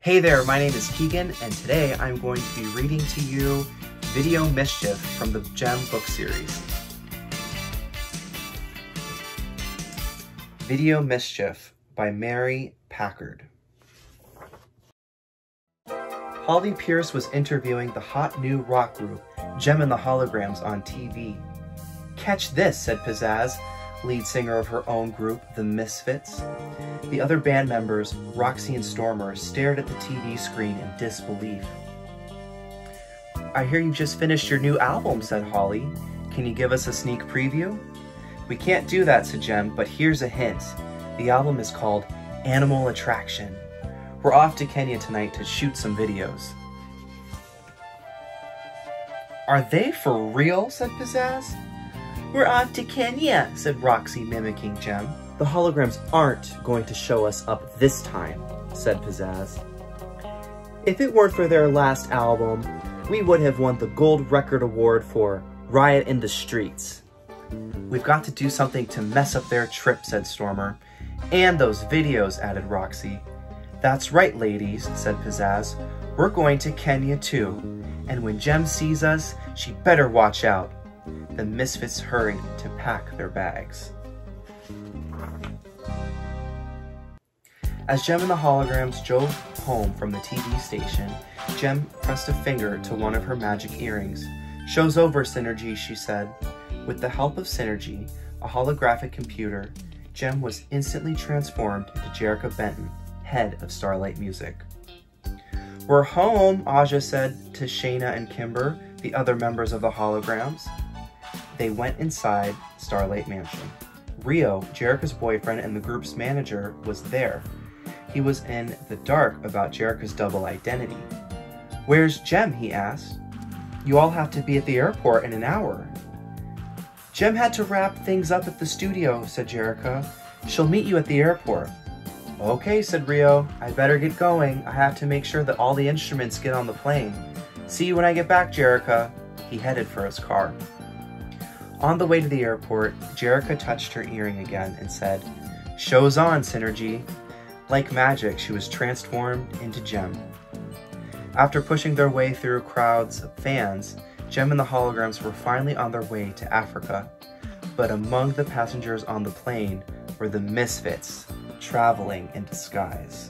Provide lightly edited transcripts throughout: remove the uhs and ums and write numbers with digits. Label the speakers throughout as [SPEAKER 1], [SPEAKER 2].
[SPEAKER 1] Hey there, my name is Keegan, and today I'm going to be reading to you Video Mischief from the Gem book series. Video Mischief by Mary Packard. Holly Pierce was interviewing the hot new rock group, Gem and the Holograms, on TV. "Catch this," said Pizzazz, lead singer of her own group, the Misfits. The other band members, Roxy and Stormer, stared at the TV screen in disbelief. "I hear you just finished your new album," said Holly. "Can you give us a sneak preview?" "We can't do that," said Gem, "but here's a hint. The album is called Animal Attraction. We're off to Kenya tonight to shoot some videos." "Are they for real?" said Pizzazz. "We're off to Kenya," said Roxy, mimicking Gem. "The Holograms aren't going to show us up this time," said Pizzazz. "If it weren't for their last album, we would have won the Gold Record Award for Riot in the Streets." "We've got to do something to mess up their trip," said Stormer. "And those videos," added Roxy. "That's right, ladies," said Pizzazz. "We're going to Kenya too, and when Gem sees us, she better watch out." The Misfits hurried to pack their bags. As Gem and the Holograms drove home from the TV station, Gem pressed a finger to one of her magic earrings. "Show's over, Synergy," she said. With the help of Synergy, a holographic computer, Gem was instantly transformed into Jerrica Benton, head of Starlight Music. "We're home," Aja said to Shayna and Kimber, the other members of the Holograms. They went inside Starlight Mansion. Rio, Jerrica's boyfriend and the group's manager, was there. He was in the dark about Jerrica's double identity. "Where's Gem?" he asked. "You all have to be at the airport in an hour." "Gem had to wrap things up at the studio," said Jerrica. "She'll meet you at the airport." "Okay," said Rio. "I better get going. I have to make sure that all the instruments get on the plane. See you when I get back, Jerrica." He headed for his car. On the way to the airport, Jerrica touched her earring again and said, "Show's on, Synergy." Like magic, she was transformed into Gem. After pushing their way through crowds of fans, Gem and the Holograms were finally on their way to Africa. But among the passengers on the plane were the Misfits, traveling in disguise.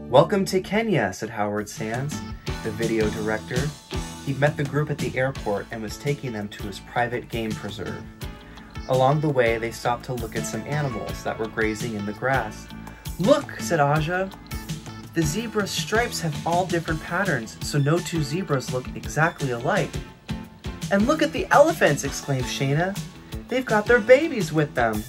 [SPEAKER 1] "Welcome to Kenya," said Howard Sands, the video director. He met the group at the airport and was taking them to his private game preserve. Along the way, they stopped to look at some animals that were grazing in the grass. "Look," said Aja. "The zebra stripes have all different patterns, so no two zebras look exactly alike." "And look at the elephants," exclaimed Shayna. "They've got their babies with them."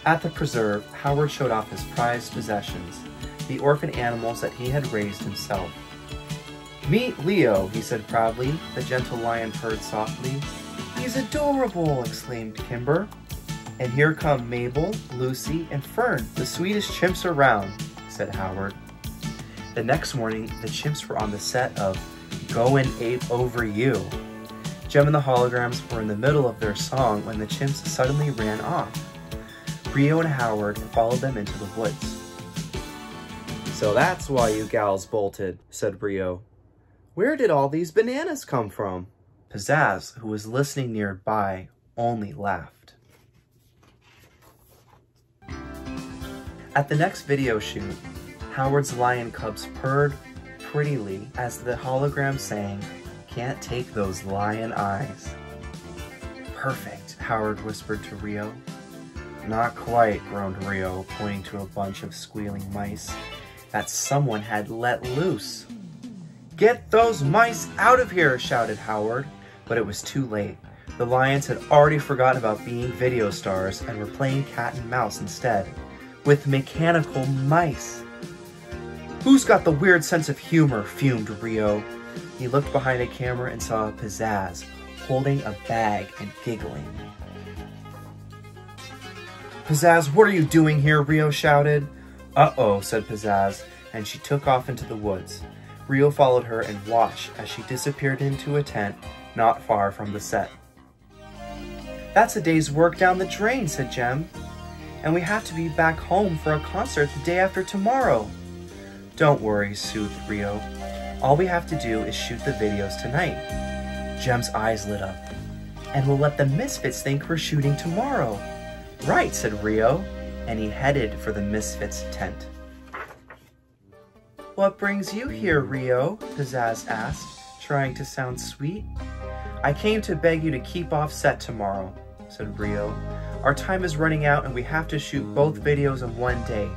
[SPEAKER 1] At the preserve, Howard showed off his prized possessions, the orphan animals that he had raised himself. "Meet Leo," he said proudly. The gentle lion purred softly. "He's adorable," exclaimed Kimber. "And here come Mabel, Lucy, and Fern, the sweetest chimps around," said Howard. The next morning, the chimps were on the set of Goin' Ape Over You. Gem and the Holograms were in the middle of their song when the chimps suddenly ran off. Rio and Howard followed them into the woods. "So that's why you gals bolted," said Rio. "Where did all these bananas come from?" Pizzazz, who was listening nearby, only laughed. At the next video shoot, Howard's lion cubs purred prettily as the hologram sang, "Can't take those lion eyes." "Perfect," Howard whispered to Rio. "Not quite," groaned Rio, pointing to a bunch of squealing mice that someone had let loose. "Get those mice out of here!" shouted Howard, but it was too late. The lions had already forgotten about being video stars and were playing cat and mouse instead, with mechanical mice. "Who's got the weird sense of humor?" fumed Rio. He looked behind a camera and saw Pizzazz holding a bag and giggling. "Pizzazz, what are you doing here?" Rio shouted. "Uh-oh," said Pizzazz, and she took off into the woods. Rio followed her and watched as she disappeared into a tent not far from the set. That's a day's work down the drain, said Jem. And we have to be back home for a concert the day after tomorrow. Don't worry, soothed Rio. All we have to do is shoot the videos tonight. Jem's eyes lit up. And we'll let the Misfits think we're shooting tomorrow. Right, said Rio, and he headed for the Misfits' tent. What brings you here, Rio? Pizzazz asked, trying to sound sweet. I came to beg you to keep off set tomorrow, said Rio. Our time is running out and we have to shoot both videos in one day.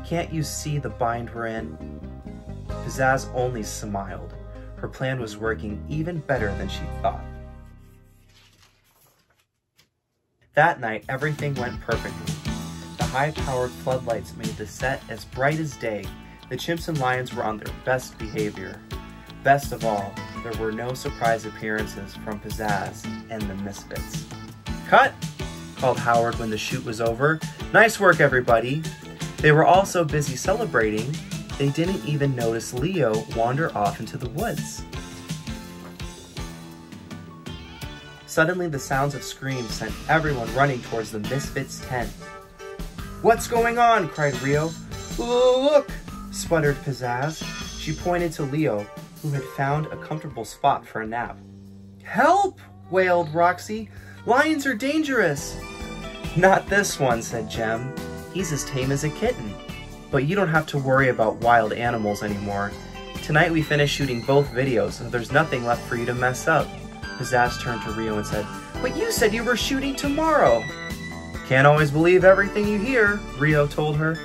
[SPEAKER 1] Can't you see the bind we're in? Pizzazz only smiled. Her plan was working even better than she thought. That night, everything went perfectly. The high-powered floodlights made the set as bright as day. The chimps and lions were on their best behavior. Best of all, there were no surprise appearances from Pizzazz and the Misfits. Cut! Called Howard when the shoot was over. Nice work, everybody! They were all so busy celebrating, they didn't even notice Leo wander off into the woods. Suddenly, the sounds of screams sent everyone running towards the Misfits' tent. What's going on? Cried Rio. Look! Sputtered Pizzazz. She pointed to Leo, who had found a comfortable spot for a nap. Help! Wailed Roxy. Lions are dangerous! Not this one, said Jem. He's as tame as a kitten. But you don't have to worry about wild animals anymore. Tonight we finished shooting both videos, so there's nothing left for you to mess up. Pizzazz turned to Rio and said, But you said you were shooting tomorrow! Can't always believe everything you hear, Rio told her.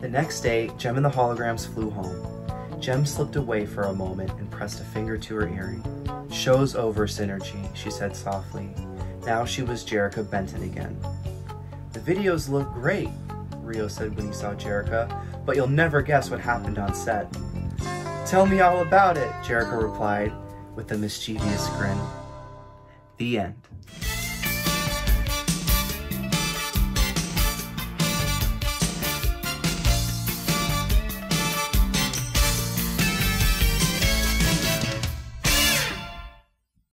[SPEAKER 1] The next day, Jem and the holograms flew home. Jem slipped away for a moment and pressed a finger to her earring. Show's over, Synergy, she said softly. Now she was Jerrica Benton again. The videos look great, Rio said when he saw Jerrica, but you'll never guess what happened on set. Tell me all about it, Jerrica replied with a mischievous grin. The end.